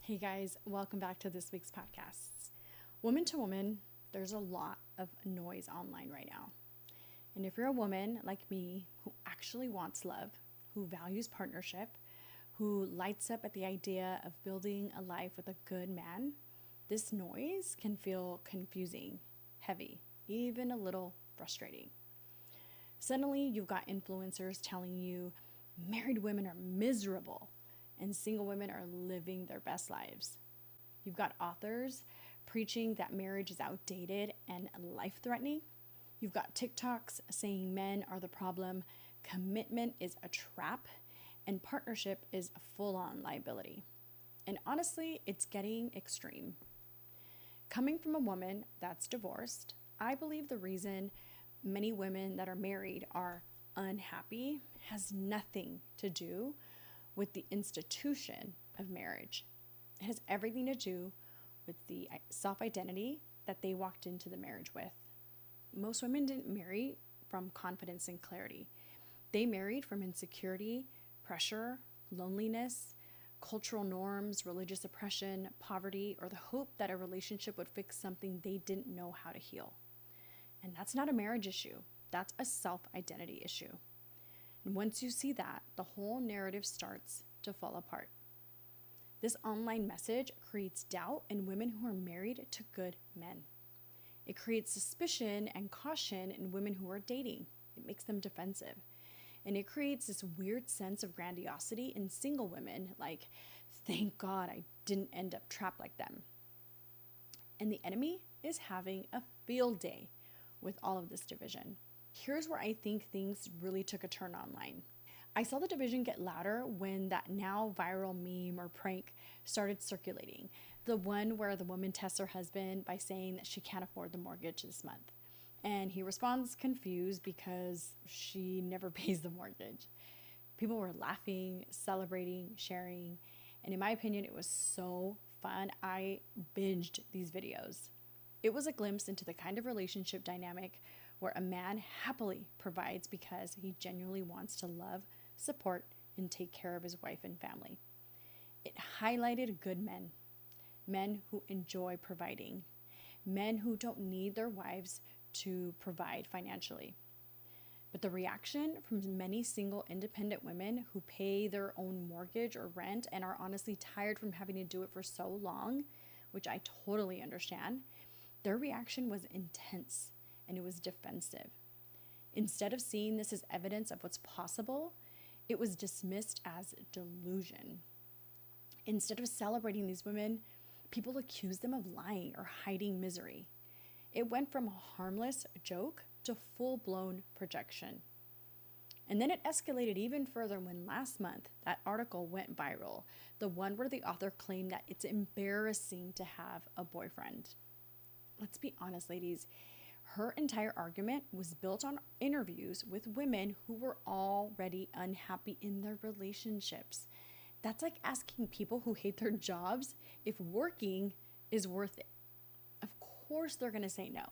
Hey guys, welcome back to this week's podcasts. Woman to woman, there's a lot of noise online right now. And if you're a woman like me who actually wants love, who values partnership, who lights up at the idea of building a life with a good man, this noise can feel confusing, heavy, even a little frustrating. Suddenly, you've got influencers telling you married women are miserable and single women are living their best lives. You've got authors preaching that marriage is outdated and life-threatening. You've got TikToks saying men are the problem, commitment is a trap, and partnership is a full-on liability. And honestly, it's getting extreme. Coming from a woman that's divorced, I believe the reason many women that are married are unhappy has nothing to do with the institution of marriage. It has everything to do with the self-identity that they walked into the marriage with. Most women didn't marry from confidence and clarity. They married from insecurity, pressure, loneliness, cultural norms, religious oppression, poverty, or the hope that a relationship would fix something they didn't know how to heal. And that's not a marriage issue. That's a self-identity issue. And once you see that, the whole narrative starts to fall apart. This online message creates doubt in women who are married to good men. It creates suspicion and caution in women who are dating. It makes them defensive. And it creates this weird sense of grandiosity in single women, like, thank God I didn't end up trapped like them. And the enemy is having a field day with all of this division. Here's where I think things really took a turn online. I saw the division get louder when that now viral meme or prank started circulating. The one where the woman tests her husband by saying that she can't afford the mortgage this month. And he responds confused because she never pays the mortgage. People were laughing, celebrating, sharing. And in my opinion, it was so fun. I binged these videos. It was a glimpse into the kind of relationship dynamic where a man happily provides because he genuinely wants to love, support, and take care of his wife and family. It highlighted good men, men who enjoy providing, men who don't need their wives to provide financially. But the reaction from many single independent women who pay their own mortgage or rent and are honestly tired from having to do it for so long, which I totally understand, their reaction was intense and it was defensive. Instead of seeing this as evidence of what's possible, it was dismissed as delusion. Instead of celebrating these women, people accused them of lying or hiding misery. It went from a harmless joke to full-blown projection. And then it escalated even further when last month that article went viral, the one where the author claimed that it's embarrassing to have a boyfriend. Let's be honest, ladies. Her entire argument was built on interviews with women who were already unhappy in their relationships. That's like asking people who hate their jobs if working is worth it. Of course they're going to say no.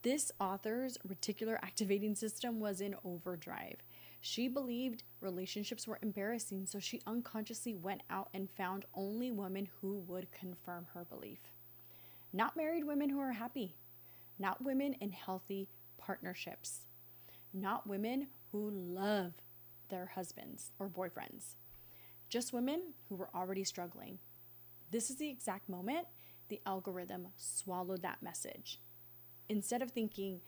This author's reticular activating system was in overdrive. She believed relationships were embarrassing, so she unconsciously went out and found only women who would confirm her belief. Not married women who are happy. Not women in healthy partnerships. Not women who love their husbands or boyfriends. Just women who were already struggling. This is the exact moment the algorithm swallowed that message. Instead of thinking,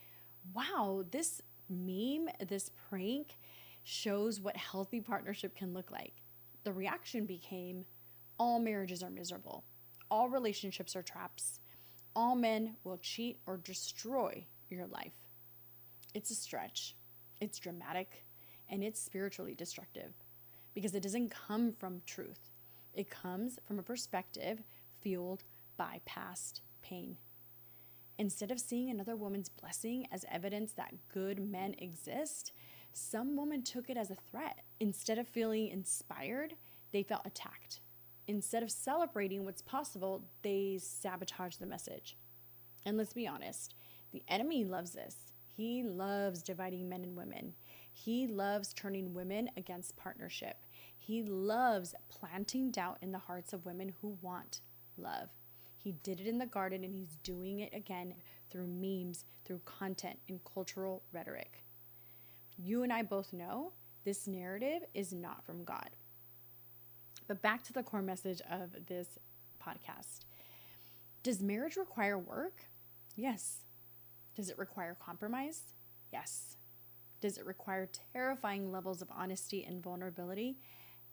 wow, this meme, this prank shows what healthy partnership can look like, the reaction became, all marriages are miserable. All relationships are traps. All men will cheat or destroy your life. It's a stretch, it's dramatic, and it's spiritually destructive because it doesn't come from truth. It comes from a perspective fueled by past pain. Instead of seeing another woman's blessing as evidence that good men exist, some women took it as a threat. Instead of feeling inspired, they felt attacked. Instead of celebrating what's possible, they sabotage the message. And let's be honest, the enemy loves this. He loves dividing men and women. He loves turning women against partnership. He loves planting doubt in the hearts of women who want love. He did it in the garden, and he's doing it again through memes, through content, and cultural rhetoric. You and I both know this narrative is not from God. But back to the core message of this podcast. Does marriage require work? Yes. Does it require compromise? Yes. Does it require terrifying levels of honesty and vulnerability?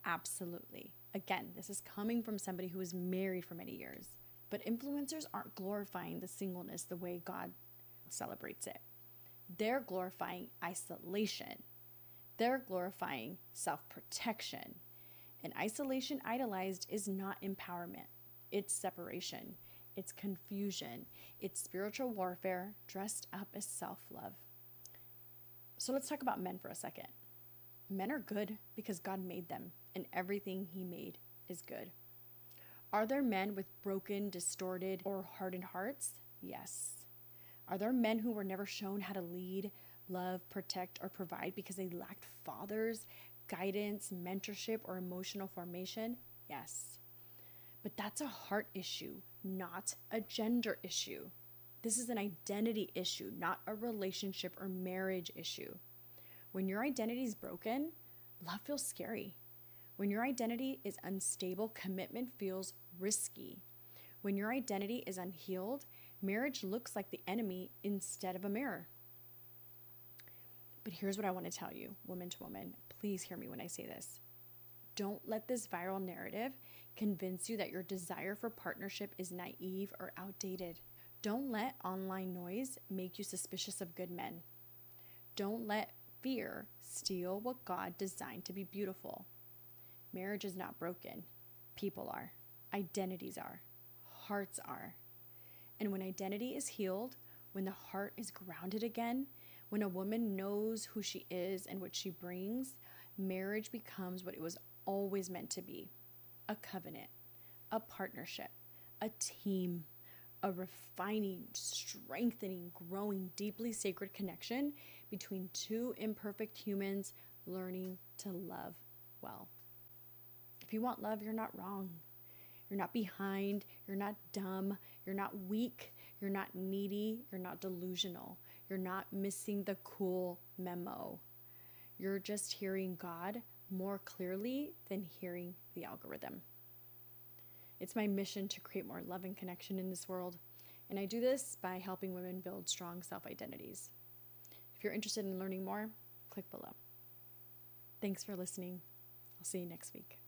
Absolutely. Again, this is coming from somebody who was married for many years. But influencers aren't glorifying the singleness the way God celebrates it. They're glorifying isolation. They're glorifying self-protection. And isolation idolized is not empowerment. It's separation. It's confusion. It's spiritual warfare dressed up as self-love. So let's talk about men for a second. Men are good because God made them, and everything he made is good. Are there men with broken, distorted, or hardened hearts? Yes. Are there men who were never shown how to lead, love, protect, or provide because they lacked fathers, guidance, mentorship, or emotional formation? Yes. But that's a heart issue, not a gender issue. This is an identity issue, not a relationship or marriage issue. When your identity is broken, love feels scary. When your identity is unstable, commitment feels risky. When your identity is unhealed, marriage looks like the enemy instead of a mirror. But here's what I want to tell you, woman to woman. Please hear me when I say this. Don't let this viral narrative convince you that your desire for partnership is naive or outdated. Don't let online noise make you suspicious of good men. Don't let fear steal what God designed to be beautiful. Marriage is not broken. People are. Identities are. Hearts are. And when identity is healed, when the heart is grounded again, when a woman knows who she is and what she brings, marriage becomes what it was always meant to be: a covenant, a partnership, a team, a refining, strengthening, growing, deeply sacred connection between two imperfect humans learning to love well. If you want love, you're not wrong. You're not behind. You're not dumb. You're not weak. You're not needy. You're not delusional. You're not missing the cool memo. You're just hearing God more clearly than hearing the algorithm. It's my mission to create more love and connection in this world, and I do this by helping women build strong self-identities. If you're interested in learning more, click below. Thanks for listening. I'll see you next week.